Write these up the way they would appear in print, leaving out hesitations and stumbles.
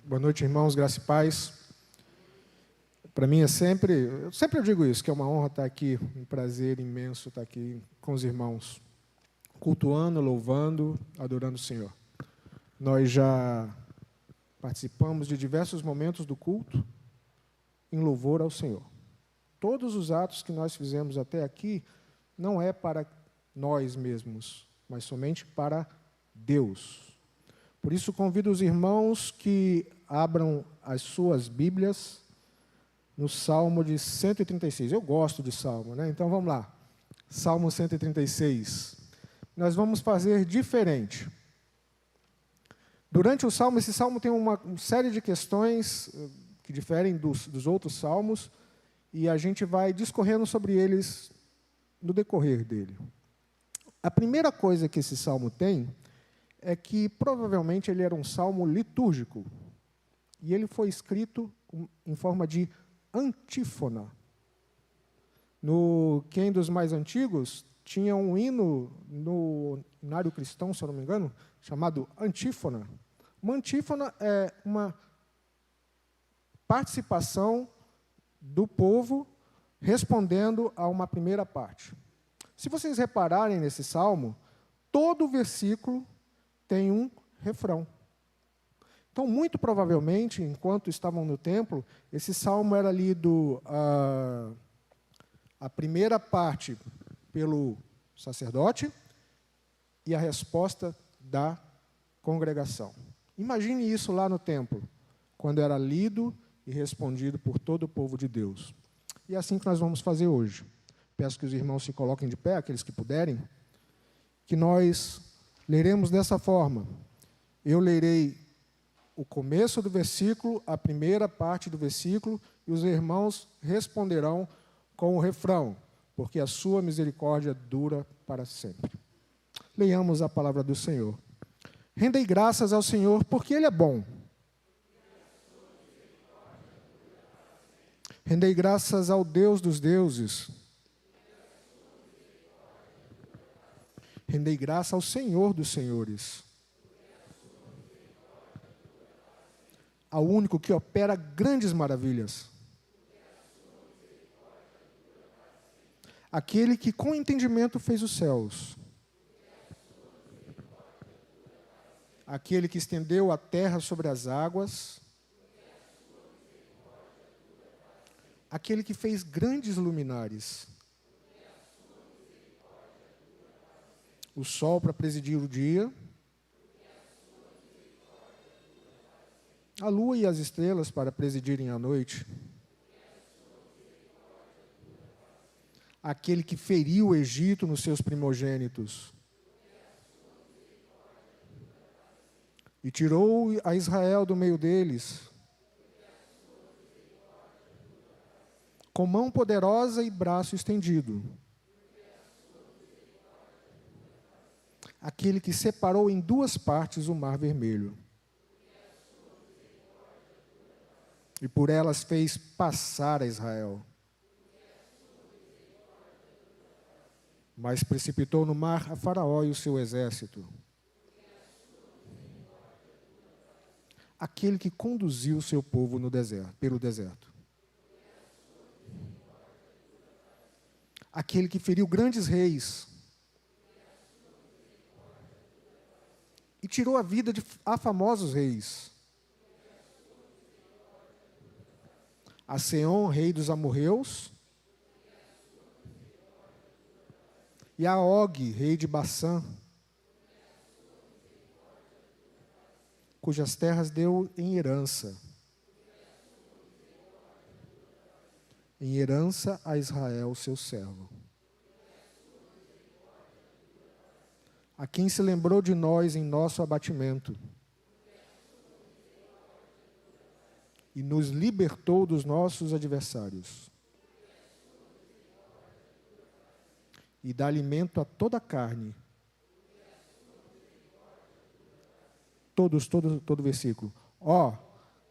Boa noite, irmãos, graça e paz. Para mim eu sempre digo isso, que é uma honra estar aqui, um prazer imenso estar aqui com os irmãos, cultuando, louvando, adorando o Senhor. Nós já participamos de diversos momentos do culto em louvor ao Senhor. Todos os atos que nós fizemos até aqui não é para nós mesmos, mas somente para Deus. Por isso, convido os irmãos que abram as suas Bíblias no Salmo de 136. Eu gosto de Salmo, né? Então, vamos lá. Salmo 136. Nós vamos fazer diferente. Durante o Salmo, esse Salmo tem uma série de questões que diferem dos outros Salmos, e a gente vai discorrendo sobre eles no decorrer dele. A primeira coisa que esse Salmo tem é que, provavelmente, ele era um salmo litúrgico. E ele foi escrito em forma de antífona. Quem dos mais antigos tinha um hino no hinário cristão, se eu não me engano, chamado antífona. Uma antífona é uma participação do povo respondendo a uma primeira parte. Se vocês repararem nesse salmo, todo o versículo tem um refrão. Então, muito provavelmente, enquanto estavam no templo, esse salmo era lido a primeira parte pelo sacerdote e a resposta da congregação. Imagine isso lá no templo, quando era lido e respondido por todo o povo de Deus. E é assim que nós vamos fazer hoje. Peço que os irmãos se coloquem de pé, aqueles que puderem, que nós leremos dessa forma. Eu lerei o começo do versículo, a primeira parte do versículo, e os irmãos responderão com o refrão, porque a sua misericórdia dura para sempre. Leiamos a palavra do Senhor. Rendei graças ao Senhor, porque Ele é bom. Rendei graças ao Deus dos deuses. Rendei graça ao Senhor dos senhores, ao único que opera grandes maravilhas, aquele que com entendimento fez os céus, aquele que estendeu a terra sobre as águas, aquele que fez grandes luminares, o sol para presidir o dia, a lua e as estrelas para presidirem a noite, aquele que feriu o Egito nos seus primogênitos e tirou a Israel do meio deles, com mão poderosa e braço estendido, aquele que separou em duas partes o mar vermelho, e por elas fez passar a Israel, mas precipitou no mar a Faraó e o seu exército, aquele que conduziu o seu povo no deserto, pelo deserto, aquele que feriu grandes reis e tirou a vida de famosos reis, a Seom, rei dos amorreus, e a Og, rei de Bassã, cujas terras deu em herança a Israel, seu servo, a quem se lembrou de nós em nosso abatimento e nos libertou dos nossos adversários, e dá alimento a toda a carne. Todo versículo.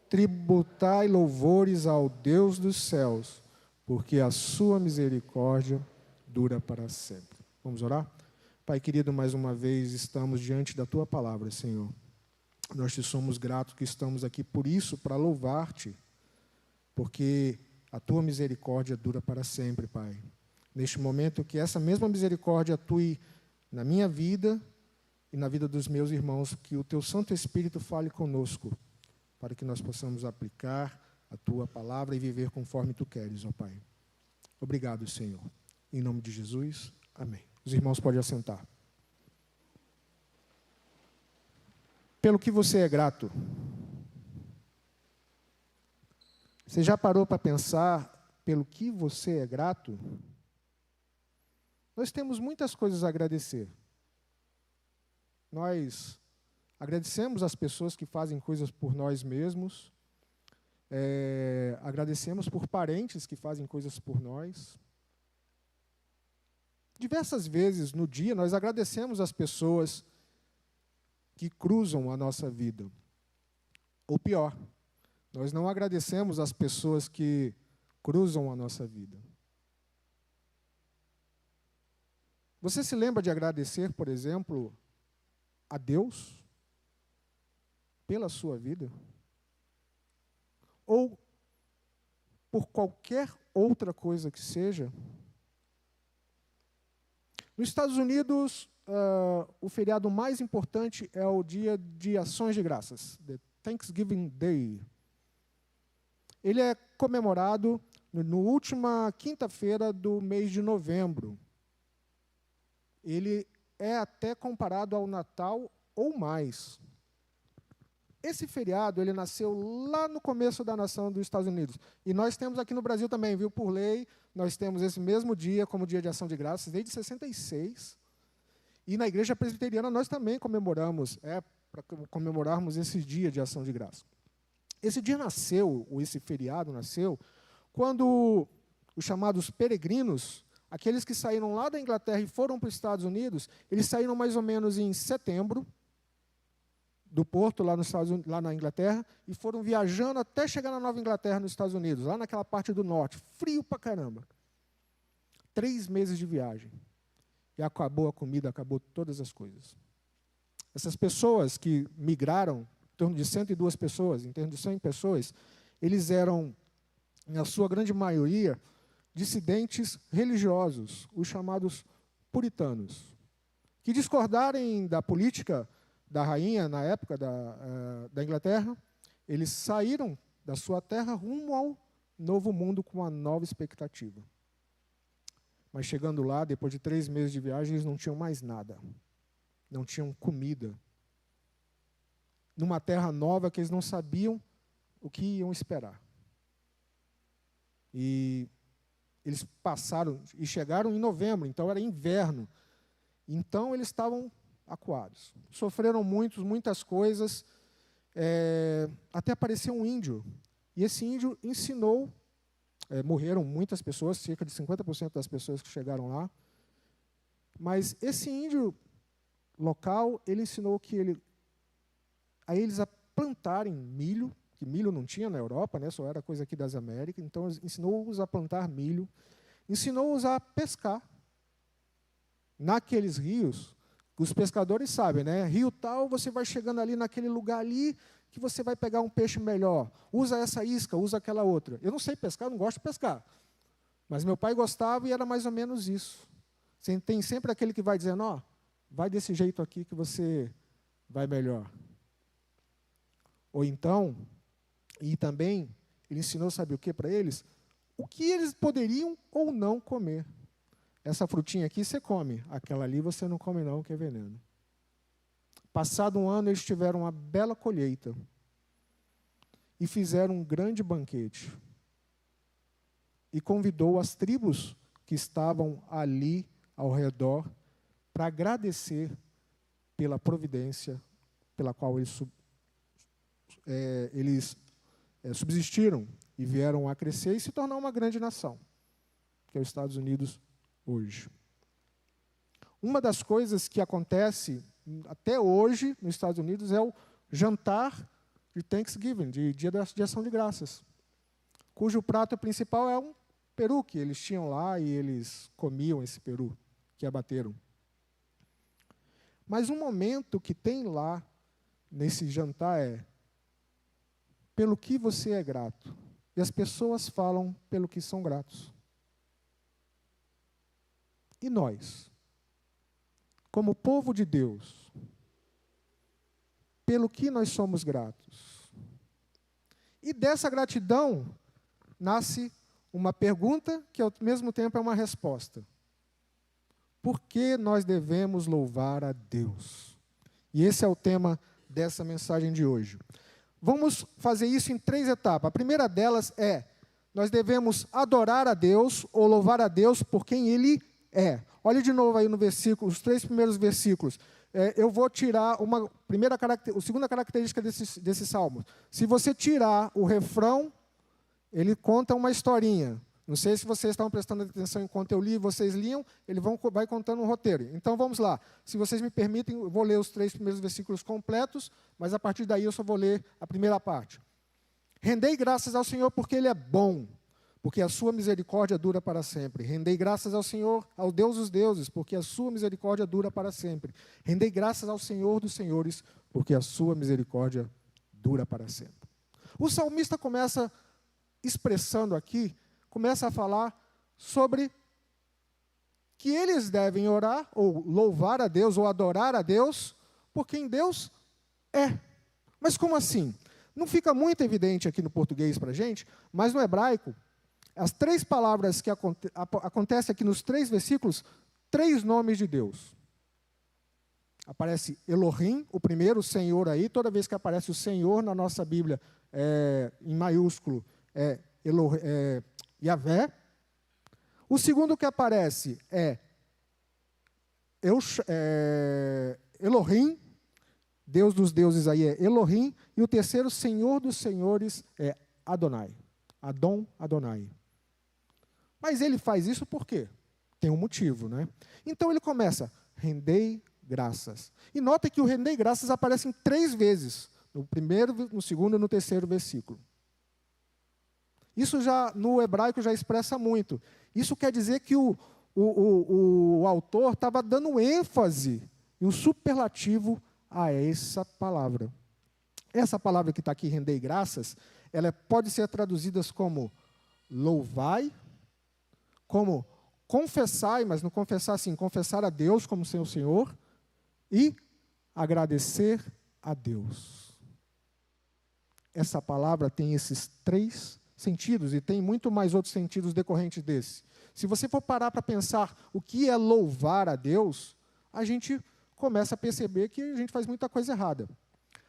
Tributai louvores ao Deus dos céus, porque a sua misericórdia dura para sempre. Vamos orar? Pai querido, mais uma vez estamos diante da tua palavra, Senhor. Nós te somos gratos que estamos aqui por isso, para louvar-te, porque a tua misericórdia dura para sempre, Pai. Neste momento, que essa mesma misericórdia atue na minha vida e na vida dos meus irmãos, que o teu Santo Espírito fale conosco, para que nós possamos aplicar a tua palavra e viver conforme tu queres, ó Pai. Obrigado, Senhor. Em nome de Jesus, amém. Os irmãos podem assentar. Pelo que você é grato? Você já parou para pensar pelo que você é grato? Nós temos muitas coisas a agradecer. Nós agradecemos as pessoas que fazem coisas por nós mesmos. Agradecemos por parentes que fazem coisas por nós. Diversas vezes no dia nós agradecemos as pessoas que cruzam a nossa vida. Ou pior, nós não agradecemos as pessoas que cruzam a nossa vida. Você se lembra de agradecer, por exemplo, a Deus pela sua vida? Ou por qualquer outra coisa que seja? Nos Estados Unidos, o feriado mais importante é o Dia de Ações de Graças, the Thanksgiving Day. Ele é comemorado na última quinta-feira do mês de novembro. Ele é até comparado ao Natal ou mais. Esse feriado, ele nasceu lá no começo da nação dos Estados Unidos. E nós temos aqui no Brasil também, viu? Por lei, nós temos esse mesmo dia como Dia de Ação de Graças desde 66. E na Igreja Presbiteriana nós também comemoramos, para comemorarmos esse Dia de Ação de Graças. Esse dia nasceu, ou esse feriado nasceu, quando os chamados peregrinos, aqueles que saíram lá da Inglaterra e foram para os Estados Unidos, eles saíram mais ou menos em setembro, do Porto, lá na Inglaterra, e foram viajando até chegar na Nova Inglaterra, nos Estados Unidos, lá naquela parte do norte, frio pra caramba. 3 meses de viagem. E acabou a comida, acabou todas as coisas. Essas pessoas que migraram, em torno de 102 pessoas, em torno de 100 pessoas, eles eram, na sua grande maioria, dissidentes religiosos, os chamados puritanos, que discordarem da política da rainha, na época da Inglaterra, eles saíram da sua terra rumo ao novo mundo com uma nova expectativa. Mas chegando lá, depois de 3 meses de viagem, eles não tinham mais nada. Não tinham comida. Numa terra nova que eles não sabiam o que iam esperar. E eles passaram, e chegaram em novembro, então era inverno. Então eles estavam acuados. Sofreram muitas coisas, até apareceu um índio. E esse índio ensinou, morreram muitas pessoas, cerca de 50% das pessoas que chegaram lá. Mas esse índio local, ele ensinou a eles a plantarem milho, que milho não tinha na Europa, né, só era coisa aqui das Américas. Então, ensinou-os a plantar milho, ensinou-os a pescar. Naqueles rios, os pescadores sabem, né? Rio tal, você vai chegando ali naquele lugar ali, que você vai pegar um peixe melhor. Usa essa isca, usa aquela outra. Eu não sei pescar, não gosto de pescar. Mas meu pai gostava e era mais ou menos isso. Tem sempre aquele que vai dizendo, ó, vai desse jeito aqui que você vai melhor. Ou então, e também, ele ensinou, sabe o que para eles? O que eles poderiam ou não comer. Essa frutinha aqui você come, aquela ali você não come não, que é veneno. Passado um ano, eles tiveram uma bela colheita e fizeram um grande banquete. E convidou as tribos que estavam ali ao redor para agradecer pela providência pela qual eles subsistiram e vieram a crescer e se tornar uma grande nação, que é os Estados Unidos hoje. Uma das coisas que acontece até hoje nos Estados Unidos é o jantar de Thanksgiving, de Dia de Ação de Graças, cujo prato principal é um peru que eles tinham lá e eles comiam esse peru que abateram. Mas um momento que tem lá, nesse jantar é: pelo que você é grato? E as pessoas falam pelo que são gratos. E nós, como povo de Deus, pelo que nós somos gratos? E dessa gratidão nasce uma pergunta que ao mesmo tempo é uma resposta. Por que nós devemos louvar a Deus? E esse é o tema dessa mensagem de hoje. Vamos fazer isso em 3 etapas. A primeira delas é: nós devemos adorar a Deus ou louvar a Deus por quem Ele é. Olhe de novo aí no versículo, os 3 primeiros versículos. Eu vou tirar a segunda característica desse salmo. Se você tirar o refrão, ele conta uma historinha. Não sei se vocês estavam prestando atenção enquanto eu li, vocês liam, ele vai contando um roteiro. Então vamos lá. Se vocês me permitem, eu vou ler os 3 primeiros versículos completos, mas a partir daí eu só vou ler a primeira parte. Rendei graças ao Senhor porque Ele é bom, porque a sua misericórdia dura para sempre. Rendei graças ao Senhor, ao Deus dos deuses, porque a sua misericórdia dura para sempre. Rendei graças ao Senhor dos senhores, porque a sua misericórdia dura para sempre. O salmista começa expressando aqui, começa a falar sobre que eles devem orar, ou louvar a Deus, ou adorar a Deus, por quem Deus é. Mas como assim? Não fica muito evidente aqui no português para a gente, mas no hebraico, as 3 palavras que acontecem aqui nos 3 versículos, 3 nomes de Deus. Aparece Elohim, o primeiro, o Senhor aí. Toda vez que aparece o Senhor na nossa Bíblia, em maiúsculo, é Yahvé. O segundo que aparece é Elohim, Deus dos deuses aí é Elohim. E o terceiro, Senhor dos senhores, é Adonai. Adonai. Mas ele faz isso por quê? Tem um motivo, né? Então ele começa: rendei graças. E nota que o rendei graças aparece 3 vezes. No primeiro, no segundo e no terceiro versículo. Isso já, no hebraico, já expressa muito. Isso quer dizer que o autor estava dando ênfase e um superlativo a essa palavra. Essa palavra que está aqui, rendei graças, ela pode ser traduzida como louvai, como confessai, mas não confessar assim, confessar a Deus como seu Senhor, e agradecer a Deus. Essa palavra tem esses 3 sentidos, e tem muito mais outros sentidos decorrentes desse. Se você for parar para pensar o que é louvar a Deus, a gente começa a perceber que a gente faz muita coisa errada.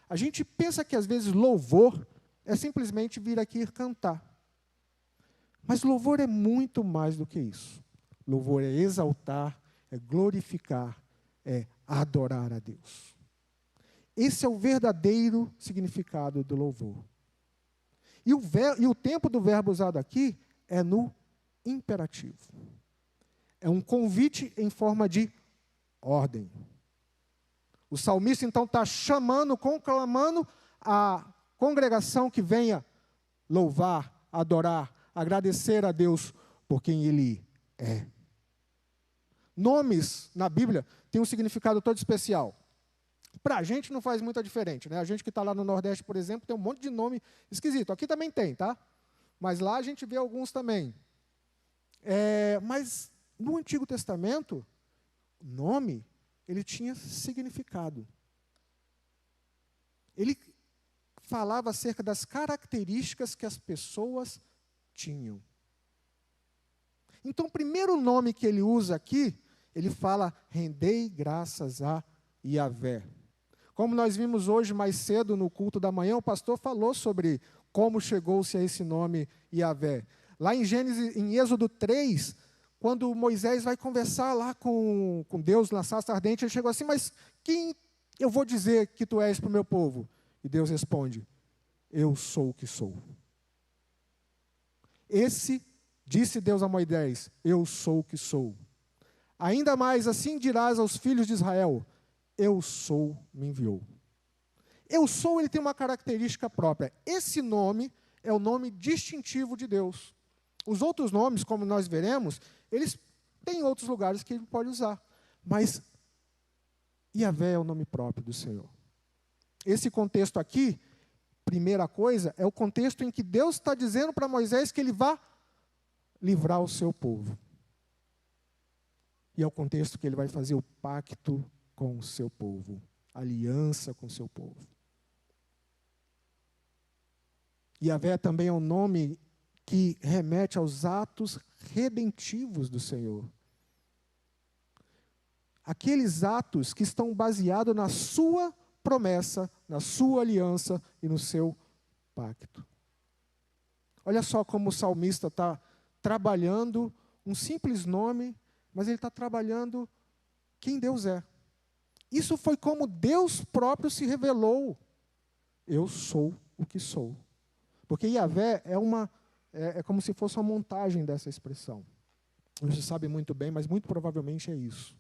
A gente pensa que às vezes louvor é simplesmente vir aqui e cantar. Mas louvor é muito mais do que isso. Louvor é exaltar, é glorificar, é adorar a Deus. Esse é o verdadeiro significado do louvor. E o tempo do verbo usado aqui é no imperativo. É um convite em forma de ordem. O salmista, então, está chamando, conclamando a congregação que venha louvar, adorar, agradecer a Deus por quem Ele é. Nomes na Bíblia têm um significado todo especial. Para a gente não faz muita diferença, né? A gente que está lá no Nordeste, por exemplo, tem um monte de nome esquisito. Aqui também tem, tá? Mas lá a gente vê alguns também. Mas no Antigo Testamento, o nome, ele tinha significado. Ele falava acerca das características que as pessoas tinham. Então, o primeiro nome que ele usa aqui, ele fala, rendei graças a Yahvé. Como nós vimos hoje mais cedo no culto da manhã, o pastor falou sobre como chegou-se a esse nome Yahvé. Lá em Êxodo 3, quando Moisés vai conversar lá com Deus na sarça ardente, ele chegou assim, mas quem eu vou dizer que tu és para o meu povo? E Deus responde, eu sou o que sou. Disse Deus a Moisés, eu sou o que sou. Ainda mais assim dirás aos filhos de Israel, eu sou, me enviou. Eu sou, ele tem uma característica própria. Esse nome é o nome distintivo de Deus. Os outros nomes, como nós veremos, eles têm outros lugares que ele pode usar. Mas Yahvé é o nome próprio do Senhor. Esse contexto aqui, primeira coisa, é o contexto em que Deus está dizendo para Moisés que ele vai livrar o seu povo. E é o contexto que ele vai fazer o pacto com o seu povo, aliança com o seu povo. Yahvé também é um nome que remete aos atos redentivos do Senhor. Aqueles atos que estão baseados na sua promessa, na sua aliança e no seu pacto. Olha só como o salmista está trabalhando um simples nome, mas ele está trabalhando quem Deus é. Isso foi como Deus próprio se revelou. Eu sou o que sou. Porque Yahvé é como se fosse uma montagem dessa expressão. Você sabe muito bem, mas muito provavelmente é isso.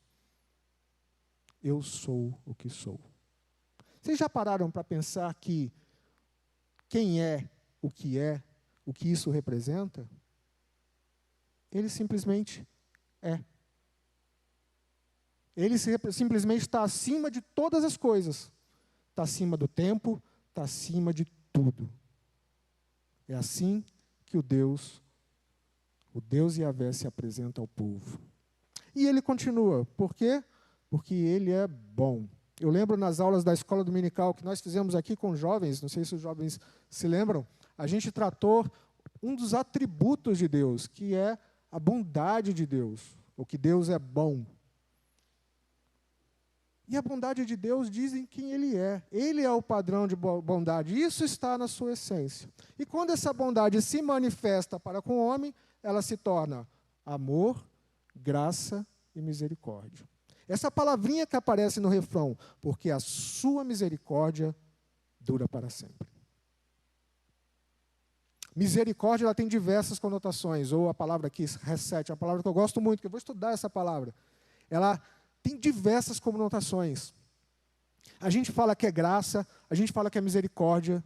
Eu sou o que sou. Vocês já pararam para pensar que quem é, o que isso representa? Ele simplesmente é. Ele simplesmente está acima de todas as coisas. Está acima do tempo, está acima de tudo. É assim que o Deus Yahvé se apresenta ao povo. E ele continua. Por quê? Porque ele é bom. Eu lembro nas aulas da escola dominical que nós fizemos aqui com jovens, não sei se os jovens se lembram, a gente tratou um dos atributos de Deus, que é a bondade de Deus, o que Deus é bom. E a bondade de Deus dizem quem Ele é. Ele é o padrão de bondade. Isso está na sua essência. E quando essa bondade se manifesta para com o homem, ela se torna amor, graça e misericórdia. Essa palavrinha que aparece no refrão, porque a sua misericórdia dura para sempre. Misericórdia, ela tem diversas conotações, ou a palavra aqui, reset, é uma palavra que eu gosto muito, que eu vou estudar essa palavra. Ela tem diversas conotações. A gente fala que é graça, a gente fala que é misericórdia,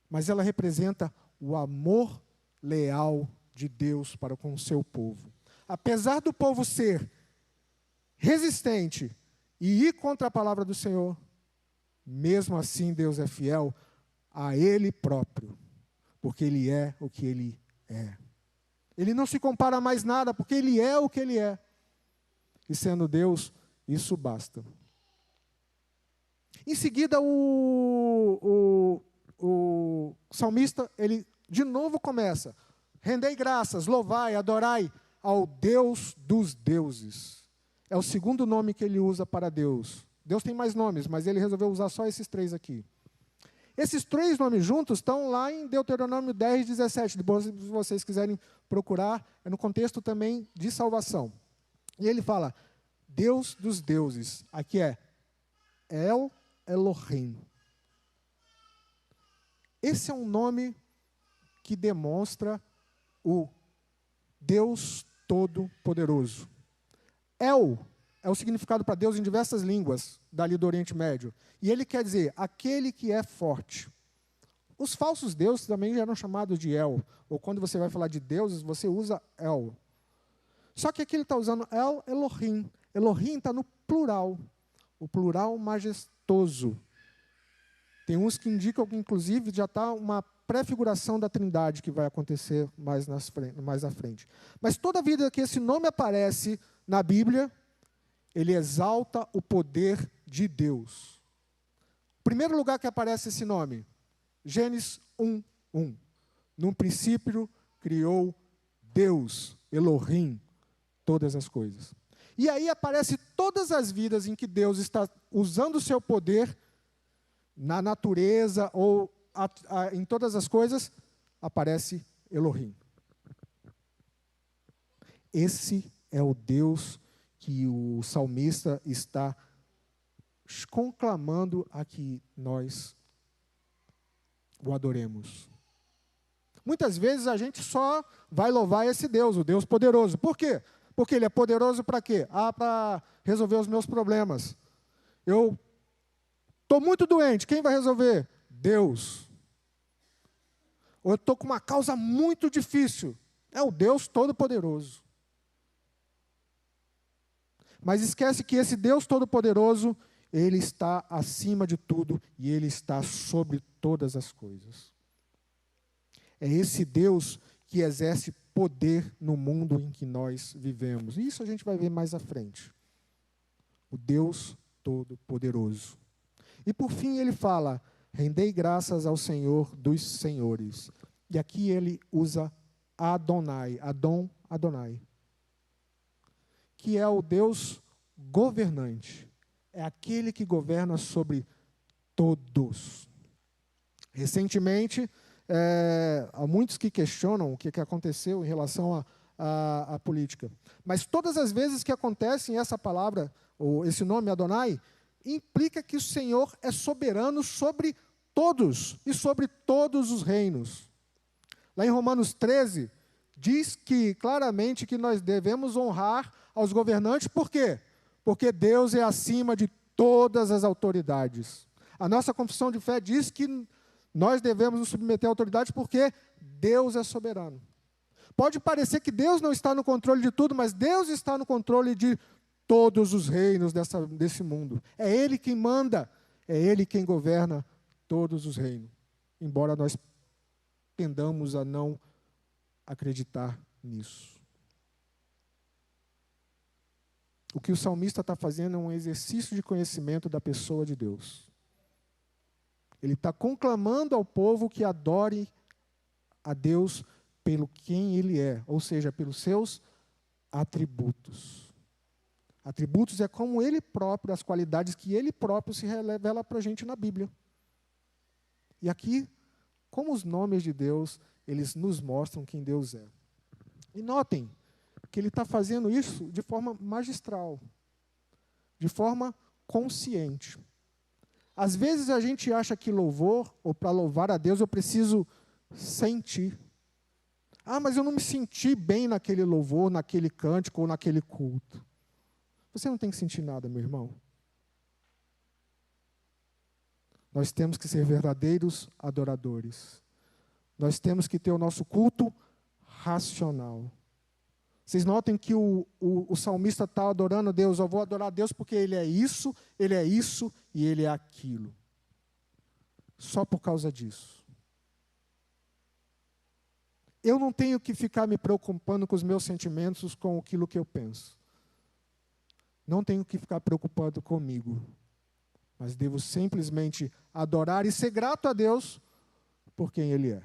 mas ela representa o amor leal de Deus para com o seu povo. Apesar do povo ser resistente e ir contra a palavra do Senhor, mesmo assim Deus é fiel a Ele próprio, porque Ele é o que Ele é. Ele não se compara a mais nada, porque Ele é o que Ele é. E sendo Deus, isso basta. Em seguida, o salmista, ele de novo começa: rendei graças, louvai, adorai ao Deus dos deuses. É o segundo nome que ele usa para Deus. Deus tem mais nomes, mas ele resolveu usar só esses três aqui. Esses três nomes juntos estão lá em Deuteronômio 10, 17. Depois, se vocês quiserem procurar, é no contexto também de salvação. E ele fala, Deus dos deuses. Aqui é El Elohim. Esse é um nome que demonstra o Deus Todo-Poderoso. El é o significado para Deus em diversas línguas dali do Oriente Médio. E ele quer dizer, aquele que é forte. Os falsos deuses também já eram chamados de El. Ou quando você vai falar de deuses, você usa El. Só que aqui ele está usando El Elohim. Elohim está no plural. O plural majestoso. Tem uns que indicam que, inclusive, já está uma prefiguração da Trindade que vai acontecer mais à frente. Mas toda vida que esse nome aparece na Bíblia, ele exalta o poder de Deus. O primeiro lugar que aparece esse nome, Gênesis 1:1. Num princípio criou Deus, Elohim, todas as coisas. E aí aparece todas as vidas em que Deus está usando o seu poder na natureza ou em todas as coisas, aparece Elohim. Esse é o Deus que o salmista está conclamando a que nós o adoremos. Muitas vezes a gente só vai louvar esse Deus, o Deus poderoso. Por quê? Porque Ele é poderoso para quê? Para resolver os meus problemas. Eu estou muito doente, quem vai resolver? Deus. Ou eu estou com uma causa muito difícil. É o Deus Todo-Poderoso. Mas esquece que esse Deus Todo-Poderoso, Ele está acima de tudo e Ele está sobre todas as coisas. É esse Deus que exerce poder no mundo em que nós vivemos. Isso a gente vai ver mais à frente. O Deus Todo-Poderoso. E por fim ele fala, rendei graças ao Senhor dos senhores. E aqui ele usa Adonai, Adonai, que é o Deus governante. É aquele que governa sobre todos. Recentemente, há muitos que questionam o que aconteceu em relação à política. Mas todas as vezes que acontecem essa palavra, ou esse nome Adonai, implica que o Senhor é soberano sobre todos e sobre todos os reinos. Lá em Romanos 13, diz que claramente que nós devemos honrar aos governantes, por quê? Porque Deus é acima de todas as autoridades. A nossa confissão de fé diz que nós devemos nos submeter à autoridade porque Deus é soberano. Pode parecer que Deus não está no controle de tudo, mas Deus está no controle de todos os reinos desse mundo. É Ele quem manda, é Ele quem governa todos os reinos. Embora nós tendamos a não acreditar nisso. O que o salmista está fazendo é um exercício de conhecimento da pessoa de Deus. Ele está conclamando ao povo que adore a Deus pelo quem Ele é, ou seja, pelos seus atributos. Atributos é como Ele próprio, as qualidades que Ele próprio se revela para a gente na Bíblia. E aqui, como os nomes de Deus, eles nos mostram quem Deus é. E notem que Ele está fazendo isso de forma magistral, de forma consciente. Às vezes a gente acha que louvor, ou para louvar a Deus, eu preciso sentir. Ah, mas eu não me senti bem naquele louvor, naquele cântico ou naquele culto. Você não tem que sentir nada, meu irmão. Nós temos que ser verdadeiros adoradores. Nós temos que ter o nosso culto racional. Vocês notem que o salmista está adorando a Deus. Eu vou adorar a Deus porque Ele é isso e Ele é aquilo. Só por causa disso. Eu não tenho que ficar me preocupando com os meus sentimentos, com aquilo que eu penso. Não tenho que ficar preocupado comigo. Mas devo simplesmente adorar e ser grato a Deus por quem Ele é.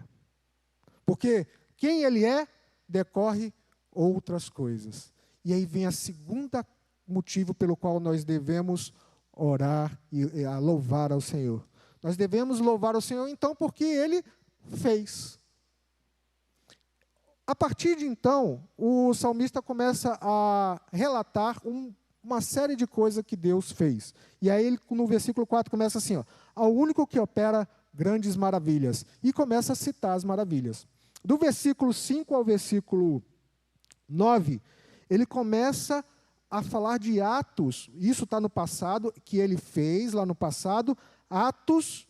Porque quem Ele é, decorre outras coisas. E aí vem a segunda motivo pelo qual nós devemos orar e louvar ao Senhor. Nós devemos louvar ao Senhor, então, porque Ele fez. A partir de então, o salmista começa a relatar uma série de coisas que Deus fez. E aí, ele, no versículo 4, começa assim, ó, ao único que opera grandes maravilhas. E começa a citar as maravilhas. Do versículo 5 ao versículo 9, ele começa a falar de atos, isso está no passado, que ele fez lá no passado, atos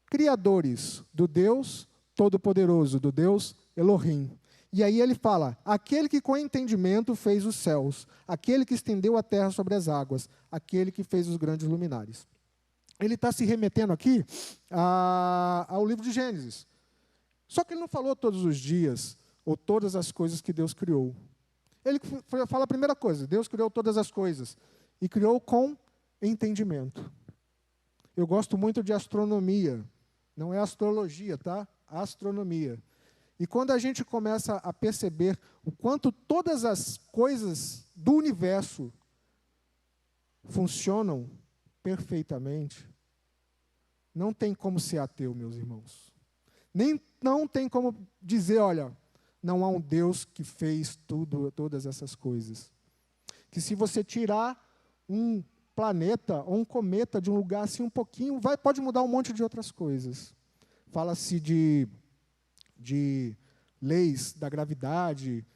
criadores do Deus Todo-Poderoso, do Deus Elohim. E aí ele fala, aquele que com entendimento fez os céus, aquele que estendeu a terra sobre as águas, aquele que fez os grandes luminares. Ele está se remetendo aqui ao livro de Gênesis. Só que ele não falou todos os dias, ou todas as coisas que Deus criou. Ele fala a primeira coisa, Deus criou todas as coisas, e criou com entendimento. Eu gosto muito de astronomia, não é astrologia, tá? Astronomia. E quando a gente começa a perceber o quanto todas as coisas do universo funcionam perfeitamente, não tem como ser ateu, meus irmãos. Não tem como dizer, olha, não há um Deus que fez todas essas coisas. Que se você tirar um planeta ou um cometa de um lugar assim um pouquinho, pode mudar um monte de outras coisas. Fala-se de leis da gravidade,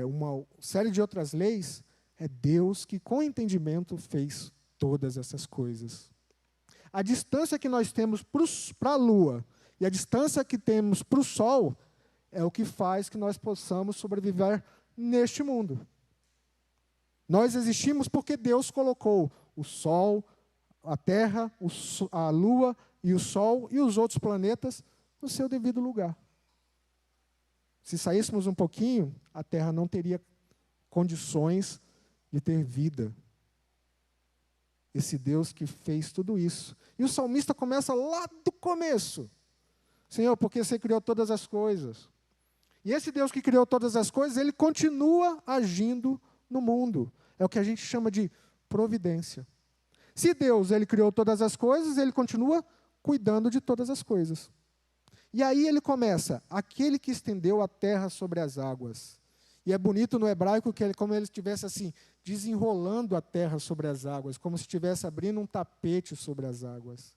uma série de outras leis. É Deus que, com entendimento, fez todas essas coisas. A distância que nós temos para a Lua e a distância que temos para o Sol é o que faz que nós possamos sobreviver neste mundo. Nós existimos porque Deus colocou o Sol, a Terra, a Lua e o Sol e os outros planetas no seu devido lugar. Se saíssemos um pouquinho, a Terra não teria condições de ter vida. Esse Deus que fez tudo isso. E o salmista começa lá do começo. Senhor, porque você criou todas as coisas. E esse Deus que criou todas as coisas, ele continua agindo no mundo. É o que a gente chama de providência. Se Deus ele criou todas as coisas, ele continua cuidando de todas as coisas. E aí ele começa, aquele que estendeu a terra sobre as águas. E é bonito no hebraico que ele, como ele estivesse assim, desenrolando a terra sobre as águas, como se estivesse abrindo um tapete sobre as águas.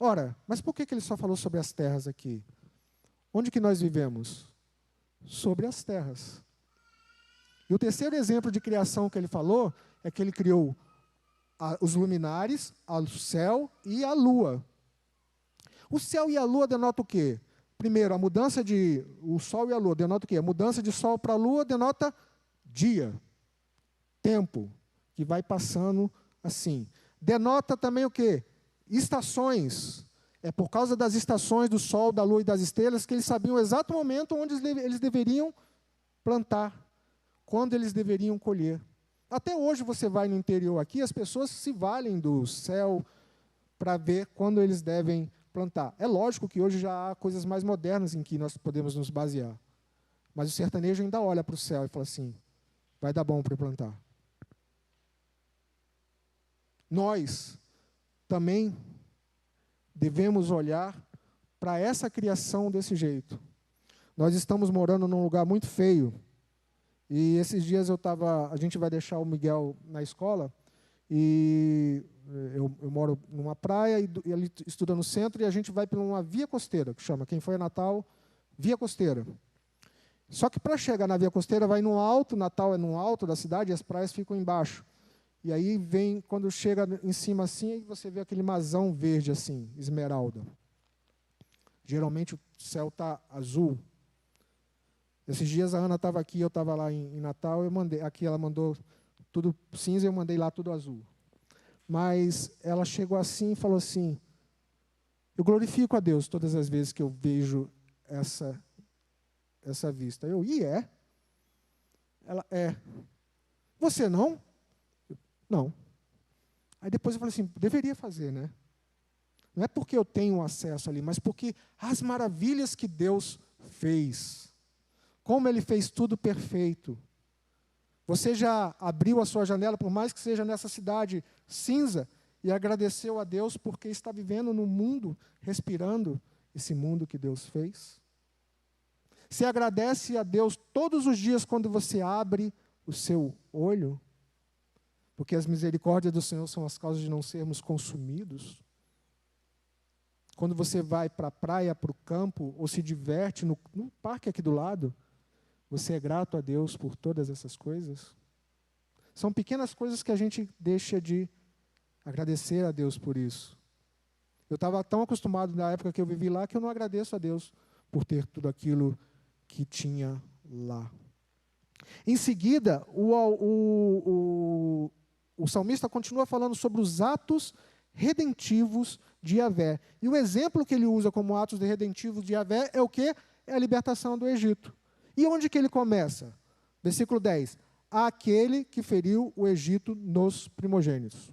Ora, mas por que ele só falou sobre as terras aqui? Onde que nós vivemos? Sobre as terras. E o terceiro exemplo de criação que ele falou é que ele criou os luminares, o céu e a lua. O céu e a lua denotam o quê? Primeiro, a mudança de... O sol e a lua denota o quê? A mudança de sol para a lua denota dia, tempo, que vai passando assim. Denota também o quê? Estações. É por causa das estações do sol, da lua e das estrelas que eles sabiam o exato momento onde eles deveriam plantar, quando eles deveriam colher. Até hoje você vai no interior aqui, as pessoas se valem do céu para ver quando eles devem plantar. É lógico que hoje já há coisas mais modernas em que nós podemos nos basear. Mas o sertanejo ainda olha para o céu e fala assim, vai dar bom para plantar. Nós também devemos olhar para essa criação desse jeito. Nós estamos morando num lugar muito feio. E esses dias a gente vai deixar o Miguel na escola, e eu moro numa praia, e ele estuda no centro, e a gente vai por uma via costeira, que chama, quem foi a Natal, via costeira. Só que para chegar na via costeira, vai no alto, Natal é no alto da cidade, e as praias ficam embaixo. E aí vem, quando chega em cima assim, você vê aquele mazão verde assim, esmeralda. Geralmente o céu está azul. Esses dias a Ana estava aqui, eu estava lá em Natal, aqui ela mandou tudo cinza e eu mandei lá tudo azul. Mas ela chegou assim e falou assim, eu glorifico a Deus todas as vezes que eu vejo essa vista. É? Ela, é. Você não? Não. Aí depois eu falei assim, deveria fazer, né? Não é porque eu tenho acesso ali, mas porque as maravilhas que Deus fez. Como Ele fez tudo perfeito. Você já abriu a sua janela, por mais que seja nessa cidade cinza, e agradeceu a Deus porque está vivendo no mundo, respirando esse mundo que Deus fez? Você agradece a Deus todos os dias quando você abre o seu olho? Porque as misericórdias do Senhor são as causas de não sermos consumidos? Quando você vai para a praia, para o campo, ou se diverte no parque aqui do lado, você é grato a Deus por todas essas coisas? São pequenas coisas que a gente deixa de agradecer a Deus por isso. Eu estava tão acostumado na época que eu vivi lá que eu não agradeço a Deus por ter tudo aquilo que tinha lá. Em seguida, o salmista continua falando sobre os atos redentivos de Yahvé. E o exemplo que ele usa como atos redentivos de Yahvé é o quê? É a libertação do Egito. E onde que ele começa? Versículo 10. Aquele que feriu o Egito nos primogênitos.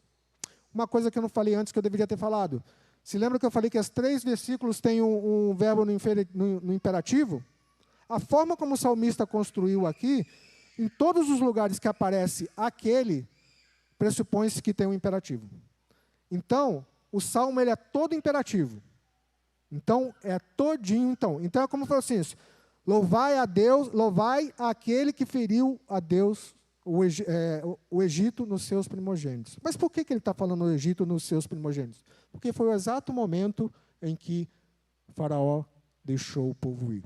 Uma coisa que eu não falei antes que eu deveria ter falado. Se lembra que eu falei que os 3 versículos têm um verbo no imperativo? A forma como o salmista construiu aqui, em todos os lugares que aparece aquele, pressupõe-se que tem um imperativo. Então, o salmo ele é todo imperativo. Então, é todinho. Então é como foi assim, louvai a Deus, louvai aquele que feriu a Deus o Egito nos seus primogênitos. Mas por que ele está falando o Egito nos seus primogênitos? Porque foi o exato momento em que Faraó deixou o povo ir.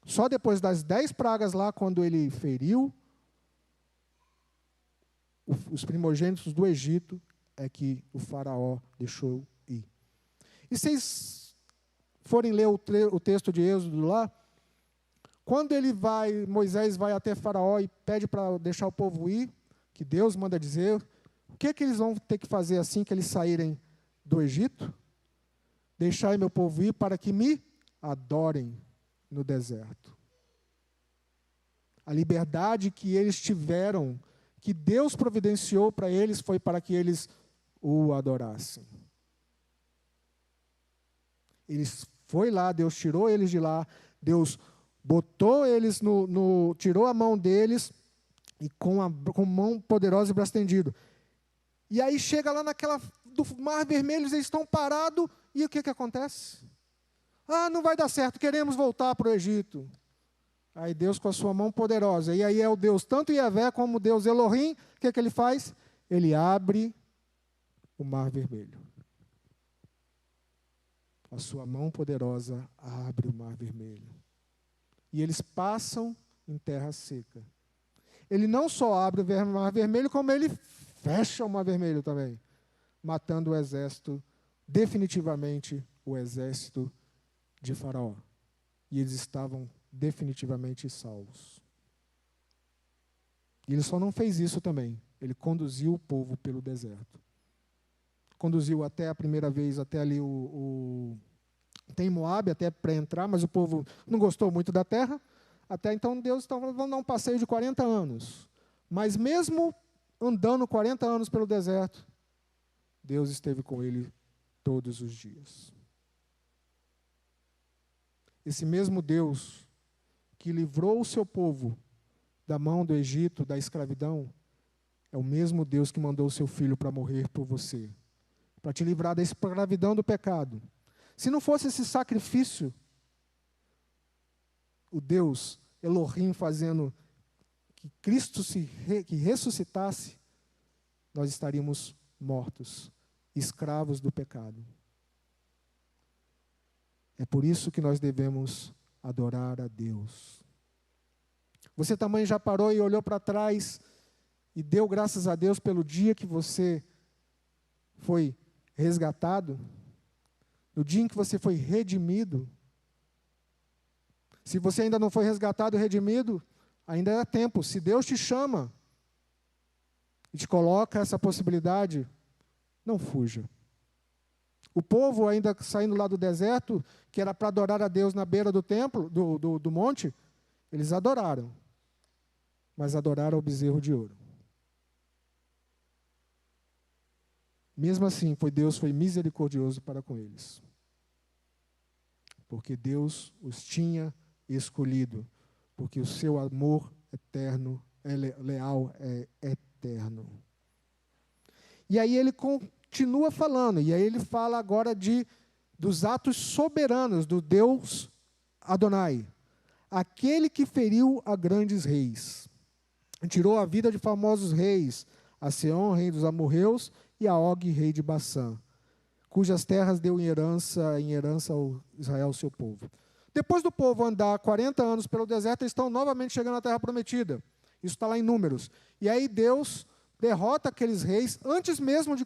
Só depois das 10 pragas lá, quando ele feriu os primogênitos do Egito, é que o Faraó deixou ir. E vocês forem ler o texto de Êxodo lá, quando Moisés vai até Faraó e pede para deixar o povo ir, que Deus manda dizer, O que eles vão ter que fazer assim que eles saírem do Egito? Deixai meu povo ir para que me adorem no deserto. A liberdade que eles tiveram, que Deus providenciou para eles, foi para que eles o adorassem. Foi lá, Deus tirou eles de lá, Deus botou eles tirou a mão deles, e com mão poderosa e braço estendido. E aí chega lá do Mar Vermelho, eles estão parados, e o que acontece? Não vai dar certo, queremos voltar para o Egito. Aí Deus com a sua mão poderosa, e aí é o Deus, tanto Yahvé como o Deus Elohim, o que ele faz? Ele abre o Mar Vermelho. A sua mão poderosa abre o Mar Vermelho. E eles passam em terra seca. Ele não só abre o Mar Vermelho, como ele fecha o Mar Vermelho também, matando o exército, definitivamente o exército de Faraó. E eles estavam definitivamente salvos. E ele só não fez isso também. Ele conduziu o povo pelo deserto. Conduziu até a primeira vez, até ali tem Moabe, até para entrar, mas o povo não gostou muito da terra. Até então Deus estava, vamos dar um passeio de 40 anos. Mas mesmo andando 40 anos pelo deserto, Deus esteve com ele todos os dias. Esse mesmo Deus que livrou o seu povo da mão do Egito, da escravidão, é o mesmo Deus que mandou o seu filho para morrer por você, para te livrar da escravidão do pecado. Se não fosse esse sacrifício, o Deus Elohim fazendo que Cristo que ressuscitasse, nós estaríamos mortos, escravos do pecado. É por isso que nós devemos adorar a Deus. Você também já parou e olhou para trás e deu graças a Deus pelo dia que você foi resgatado? No dia em que você foi redimido? Se você ainda não foi resgatado e redimido, ainda é tempo. Se Deus te chama e te coloca essa possibilidade, não fuja. O povo ainda saindo lá do deserto, que era para adorar a Deus na beira do templo, do monte, eles adoraram. Mas adoraram o bezerro de ouro. Mesmo assim, Deus foi misericordioso para com eles. Porque Deus os tinha escolhido. Porque o seu amor eterno, leal, é eterno. E aí ele continua falando, e aí ele fala agora dos atos soberanos do Deus Adonai. Aquele que feriu a grandes reis. Tirou a vida de famosos reis, a Seom, rei dos amorreus, e a Og, rei de Bassã, cujas terras deu em herança ao Israel, seu povo. Depois do povo andar 40 anos pelo deserto, eles estão novamente chegando à terra prometida. Isso está lá em Números. E aí Deus derrota aqueles reis, antes mesmo de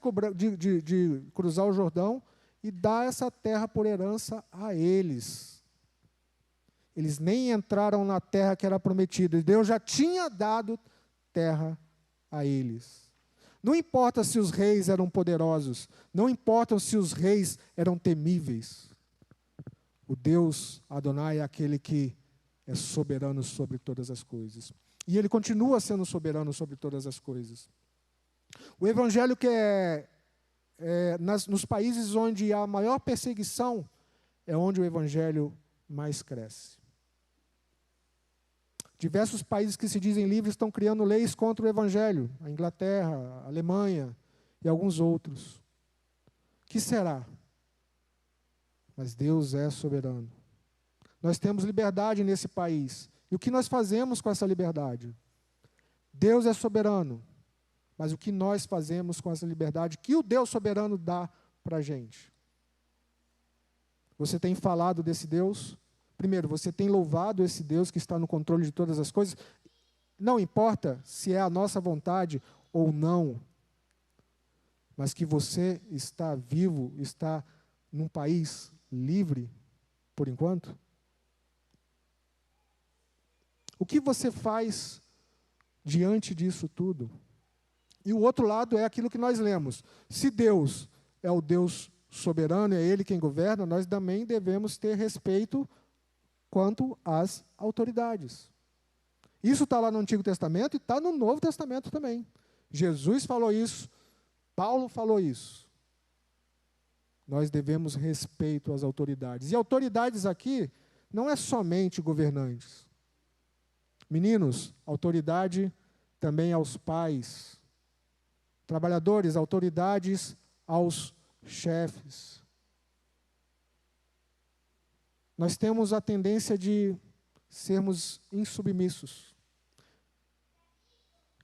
cruzar o Jordão, e dá essa terra por herança a eles. Eles nem entraram na terra que era prometida. Deus já tinha dado terra a eles. Não importa se os reis eram poderosos, não importa se os reis eram temíveis. O Deus Adonai é aquele que é soberano sobre todas as coisas. E ele continua sendo soberano sobre todas as coisas. O evangelho que nos países onde há maior perseguição, é onde o evangelho mais cresce. Diversos países que se dizem livres estão criando leis contra o evangelho. A Inglaterra, a Alemanha e alguns outros. O que será? Mas Deus é soberano. Nós temos liberdade nesse país. E o que nós fazemos com essa liberdade? Deus é soberano. Mas o que nós fazemos com essa liberdade que o Deus soberano dá para a gente? Você tem falado desse Deus? Primeiro, você tem louvado esse Deus que está no controle de todas as coisas? Não importa se é a nossa vontade ou não, mas que você está vivo, está num país livre, por enquanto? O que você faz diante disso tudo? E o outro lado é aquilo que nós lemos. Se Deus é o Deus soberano, é Ele quem governa, nós também devemos ter respeito quanto às autoridades. Isso está lá no Antigo Testamento e está no Novo Testamento também. Jesus falou isso, Paulo falou isso. Nós devemos respeito às autoridades. E autoridades aqui não é somente governantes. Meninos, autoridade também aos pais. Trabalhadores, autoridades aos chefes. Nós temos a tendência de sermos insubmissos.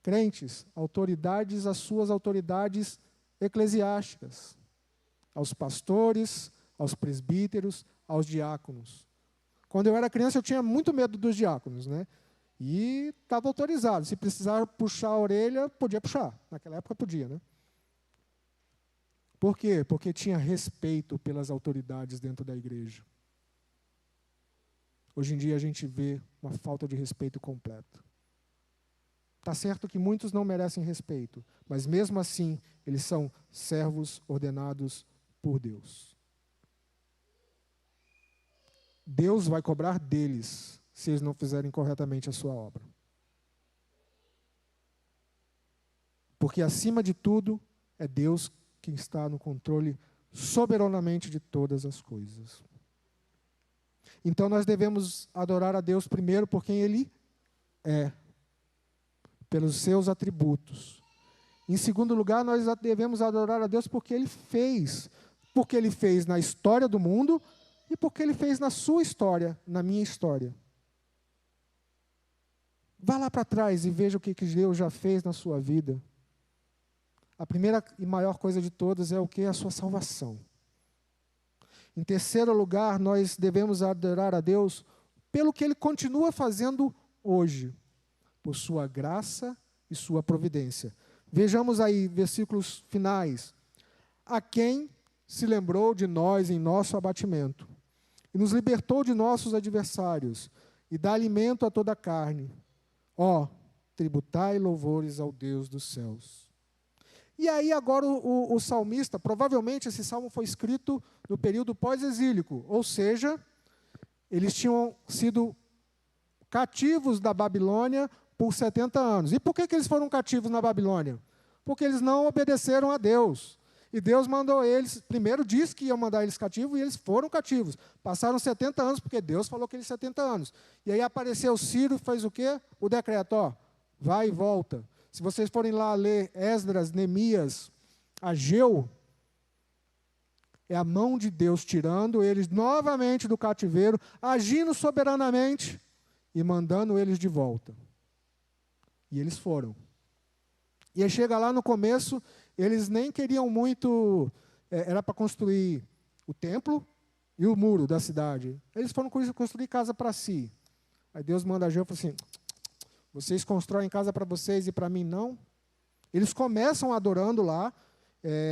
Crentes, autoridades, as suas autoridades eclesiásticas, aos pastores, aos presbíteros, aos diáconos. Quando eu era criança, eu tinha muito medo dos diáconos, né? E estava autorizado. Se precisar puxar a orelha, podia puxar. Naquela época podia, né? Por quê? Porque tinha respeito pelas autoridades dentro da igreja. Hoje em dia a gente vê uma falta de respeito completa. Está certo que muitos não merecem respeito, mas mesmo assim eles são servos ordenados por Deus. Deus vai cobrar deles se eles não fizerem corretamente a sua obra. Porque acima de tudo é Deus quem está no controle soberanamente de todas as coisas. Então nós devemos adorar a Deus primeiro por quem Ele é, pelos seus atributos. Em segundo lugar, nós devemos adorar a Deus porque Ele fez na história do mundo e porque Ele fez na sua história, na minha história. Vá lá para trás e veja o que Deus já fez na sua vida. A primeira e maior coisa de todas é o que? A sua salvação. Em terceiro lugar, nós devemos adorar a Deus pelo que Ele continua fazendo hoje, por sua graça e sua providência. Vejamos aí, versículos finais. A quem se lembrou de nós em nosso abatimento, e nos libertou de nossos adversários, e dá alimento a toda a carne. Ó, tributai louvores ao Deus dos céus. E aí agora o salmista, provavelmente esse salmo foi escrito no período pós-exílico, ou seja, eles tinham sido cativos da Babilônia por 70 anos. E por que eles foram cativos na Babilônia? Porque eles não obedeceram a Deus. E Deus mandou eles, primeiro disse que ia mandar eles cativos, e eles foram cativos. Passaram 70 anos, porque Deus falou que eles 70 anos. E aí apareceu Ciro e fez o quê? O decreto, ó, vai e volta. Se vocês forem lá ler Esdras, Neemias, Ageu, é a mão de Deus tirando eles novamente do cativeiro, agindo soberanamente e mandando eles de volta. E eles foram. E aí chega lá no começo, eles nem queriam muito, era para construir o templo e o muro da cidade. Eles foram construir casa para si. Aí Deus manda Ageu e fala assim, vocês constroem casa para vocês e para mim não? Eles começam adorando lá,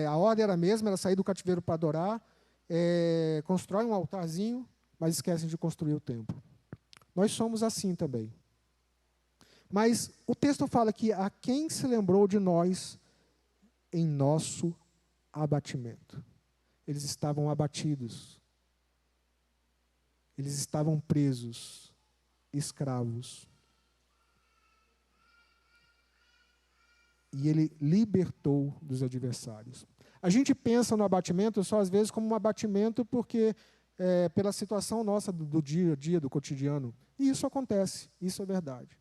a ordem era a mesma, era sair do cativeiro para adorar, constroem um altarzinho, mas esquecem de construir o templo. Nós somos assim também. Mas o texto fala que a quem se lembrou de nós em nosso abatimento. Eles estavam abatidos. Eles estavam presos, escravos. E Ele libertou dos adversários. A gente pensa no abatimento só às vezes como um abatimento porque pela situação nossa do dia a dia, do cotidiano. E isso acontece, isso é verdade.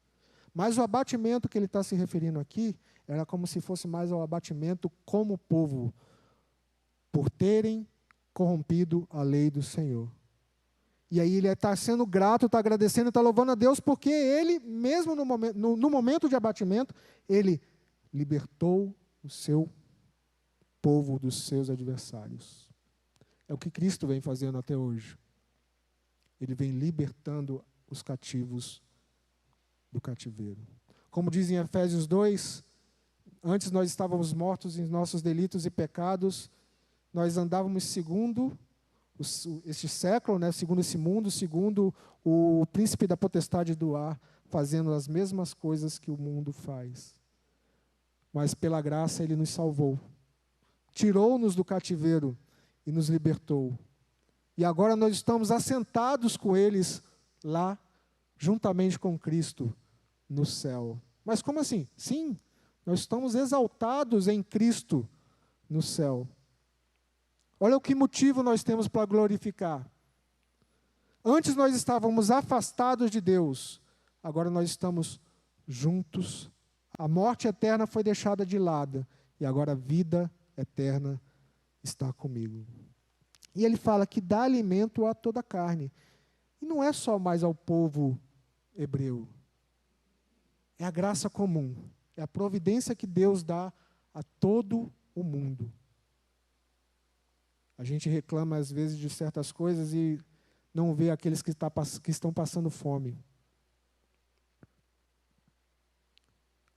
Mas o abatimento que ele está se referindo aqui era como se fosse mais ao abatimento como povo, por terem corrompido a lei do Senhor. E aí ele está sendo grato, está agradecendo, está louvando a Deus, porque ele, mesmo no momento de abatimento, ele libertou o seu povo dos seus adversários. É o que Cristo vem fazendo até hoje. Ele vem libertando os cativos do cativeiro. Como diz em Efésios 2, antes nós estávamos mortos em nossos delitos e pecados, nós andávamos segundo este século, né, segundo esse mundo, segundo o príncipe da potestade do ar, fazendo as mesmas coisas que o mundo faz. mas pela graça Ele nos salvou. Tirou-nos do cativeiro e nos libertou. E agora nós estamos assentados com eles lá, juntamente com Cristo, no céu. Mas como assim? Sim, nós estamos exaltados em Cristo no céu. Olha o que motivo nós temos para glorificar. Antes nós estávamos afastados de Deus, agora nós estamos juntos. A morte eterna foi deixada de lado, e agora a vida eterna está comigo. E ele fala que dá alimento a toda a carne. E não é só mais ao povo hebreu. É a graça comum. É a providência que Deus dá a todo o mundo. A gente reclama às vezes de certas coisas e não vê aqueles que estão passando fome.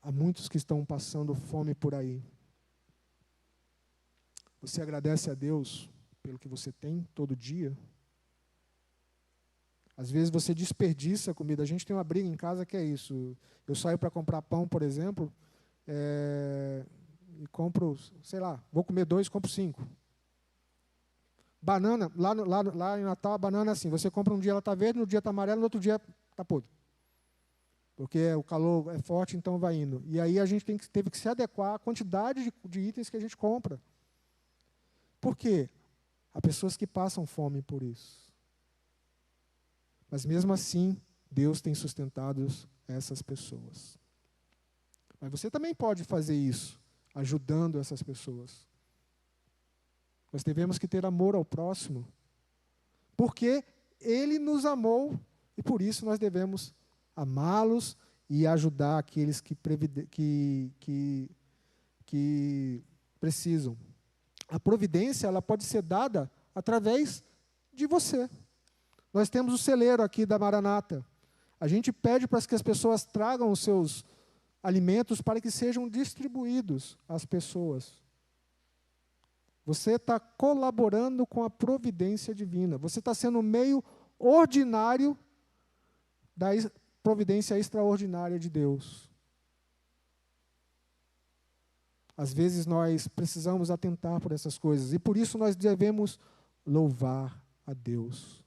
Há muitos que estão passando fome por aí. Você agradece a Deus pelo que você tem todo dia? Às vezes você desperdiça comida. A gente tem uma briga em casa que é isso. Eu saio para comprar pão, por exemplo, e compro, sei lá, vou comer 2, compro 5. Banana, lá em Natal, a banana é assim, você compra um dia ela está verde, no dia está amarela, no outro dia está podre. Porque o calor é forte, então vai indo. E aí a gente teve que se adequar à quantidade de itens que a gente compra. Por quê? Há pessoas que passam fome por isso. Mas mesmo assim, Deus tem sustentado essas pessoas. Mas você também pode fazer isso, ajudando essas pessoas. Nós devemos que ter amor ao próximo, porque Ele nos amou e por isso nós devemos amá-los e ajudar aqueles que precisam. A providência ela pode ser dada através de você. Nós temos o celeiro aqui da Maranata. A gente pede para que as pessoas tragam os seus alimentos para que sejam distribuídos às pessoas. Você está colaborando com a providência divina. Você está sendo um meio ordinário da providência extraordinária de Deus. Às vezes nós precisamos atentar por essas coisas. E por isso nós devemos louvar a Deus.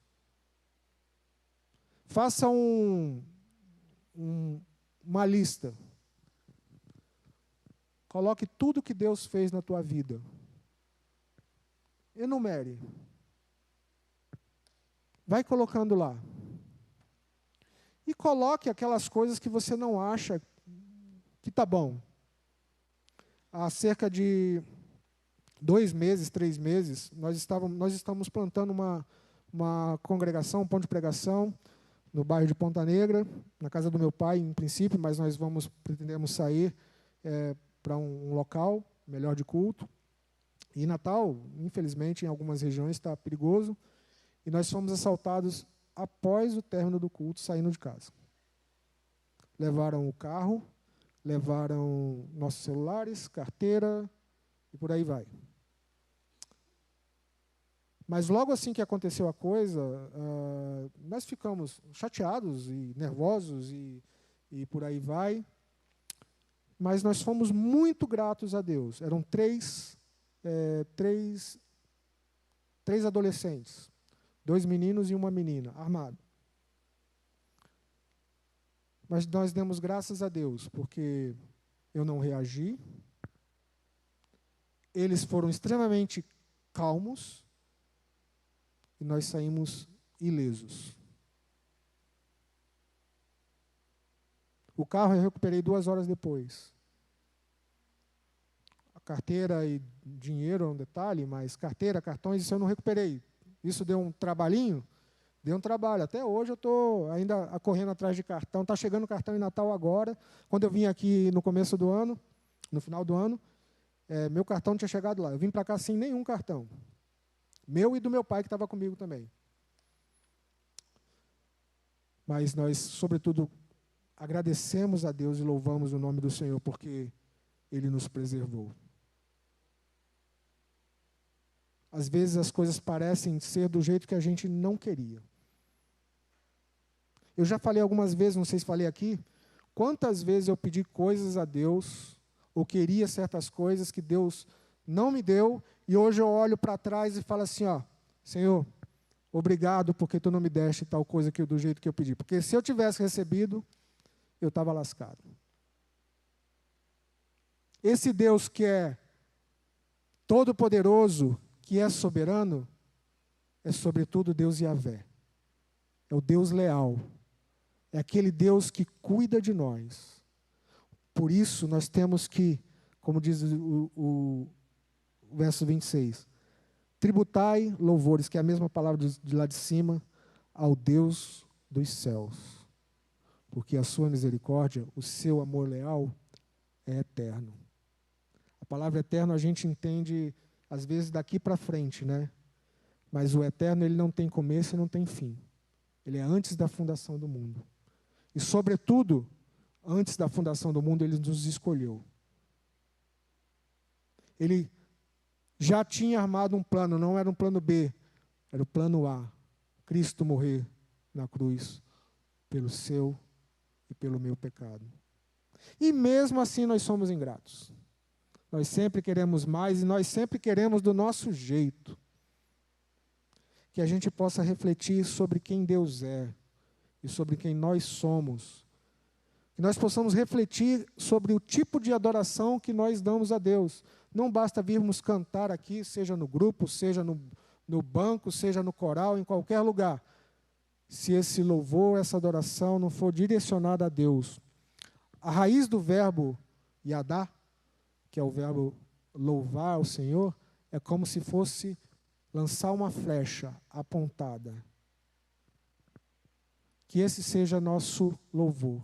Faça uma lista. Coloque tudo que Deus fez na tua vida. Enumere. Vai colocando lá. E coloque aquelas coisas que você não acha que está bom. Há cerca de 2 meses, 3 meses, nós estamos plantando uma congregação, um ponto de pregação, no bairro de Ponta Negra, na casa do meu pai, em princípio, mas nós pretendemos sair para um local melhor de culto. E Natal, infelizmente, em algumas regiões está perigoso, e nós fomos assaltados após o término do culto, saindo de casa. Levaram o carro, levaram nossos celulares, carteira, e por aí vai. Mas logo assim que aconteceu a coisa, nós ficamos chateados e nervosos e por aí vai. Mas nós fomos muito gratos a Deus. Eram três adolescentes, 2 meninos e uma menina, armados. Mas nós demos graças a Deus, porque eu não reagi. Eles foram extremamente calmos e nós saímos ilesos. O carro eu recuperei 2 horas depois. A carteira e dinheiro é um detalhe, mas carteira, cartões, isso eu não recuperei. Isso deu um trabalhinho? Deu um trabalho. Até hoje eu estou ainda correndo atrás de cartão. Está chegando o cartão em Natal agora. Quando eu vim aqui no começo do ano, no final do ano, meu cartão não tinha chegado lá. Eu vim para cá sem nenhum cartão. Meu e do meu pai, que estava comigo também. Mas nós, sobretudo, agradecemos a Deus e louvamos o nome do Senhor, porque Ele nos preservou. Às vezes as coisas parecem ser do jeito que a gente não queria. Eu já falei algumas vezes, não sei se falei aqui, quantas vezes eu pedi coisas a Deus, ou queria certas coisas que Deus não me deu, e hoje eu olho para trás e falo assim, ó, Senhor, obrigado porque tu não me deste tal coisa que do jeito que eu pedi. Porque se eu tivesse recebido, eu estava lascado. Esse Deus que é todo-poderoso, que é soberano, é sobretudo Deus Yahvé. É o Deus leal. É aquele Deus que cuida de nós. Por isso nós temos que, como diz o verso 26, tributai louvores, que é a mesma palavra de lá de cima, ao Deus dos céus. Porque a sua misericórdia, o seu amor leal é eterno. A palavra eterno a gente entende, às vezes, daqui para frente, né? Mas o eterno, ele não tem começo e não tem fim. Ele é antes da fundação do mundo. E, sobretudo, antes da fundação do mundo, ele nos escolheu. Ele já tinha armado um plano, não era um plano B, era o plano A. Cristo morrer na cruz pelo seu e pelo meu pecado. E mesmo assim nós somos ingratos. Nós sempre queremos mais e nós sempre queremos do nosso jeito. Que a gente possa refletir sobre quem Deus é e sobre quem nós somos. Que nós possamos refletir sobre o tipo de adoração que nós damos a Deus. Não basta virmos cantar aqui, seja no grupo, seja no banco, seja no coral, em qualquer lugar. Se esse louvor, essa adoração não for direcionada a Deus. A raiz do verbo yadá, que é o verbo louvar ao Senhor, é como se fosse lançar uma flecha apontada. Que esse seja nosso louvor,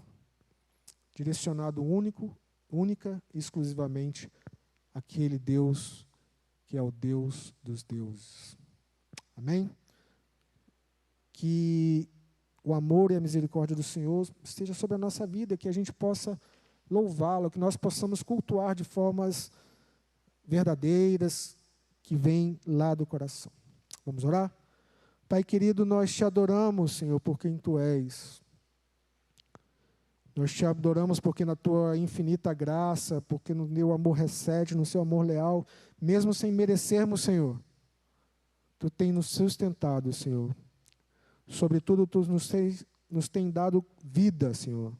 direcionado única e exclusivamente àquele Deus que é o Deus dos deuses. Amém? Que o amor e a misericórdia do Senhor esteja sobre a nossa vida, que a gente possa louvá-lo, que nós possamos cultuar de formas verdadeiras, que vêm lá do coração. Vamos orar? Pai querido, nós te adoramos, Senhor, por quem Tu és. Nós te adoramos porque na Tua infinita graça, porque no Teu amor recede, no Seu amor leal, mesmo sem merecermos, Senhor, Tu tem nos sustentado, Senhor. Sobretudo, Tu nos tem dado vida, Senhor.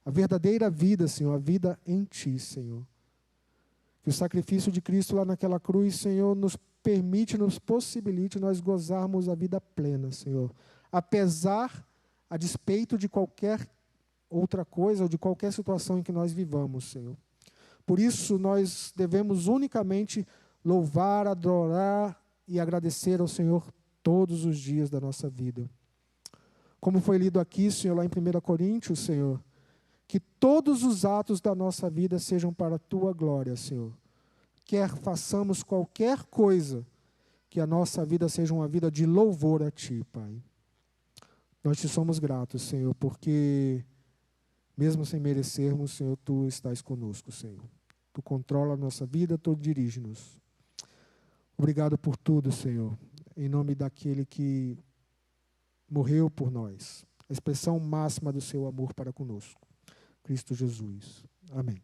A verdadeira vida, Senhor, a vida em Ti, Senhor. Que o sacrifício de Cristo lá naquela cruz, Senhor, nos permite, nos possibilite nós gozarmos a vida plena, Senhor. Apesar, a despeito de qualquer outra coisa ou de qualquer situação em que nós vivamos, Senhor. Por isso, nós devemos unicamente louvar, adorar e agradecer ao Senhor todos os dias da nossa vida. Como foi lido aqui, Senhor, lá em 1 Coríntios, Senhor, que todos os atos da nossa vida sejam para a Tua glória, Senhor. Quer façamos qualquer coisa, que a nossa vida seja uma vida de louvor a Ti, Pai. Nós Te somos gratos, Senhor, porque mesmo sem merecermos, Senhor, Tu estás conosco, Senhor. Tu controla a nossa vida, Tu dirige-nos. Obrigado por tudo, Senhor, em nome daquele que morreu por nós. A expressão máxima do Seu amor para conosco. Cristo Jesus. Amém.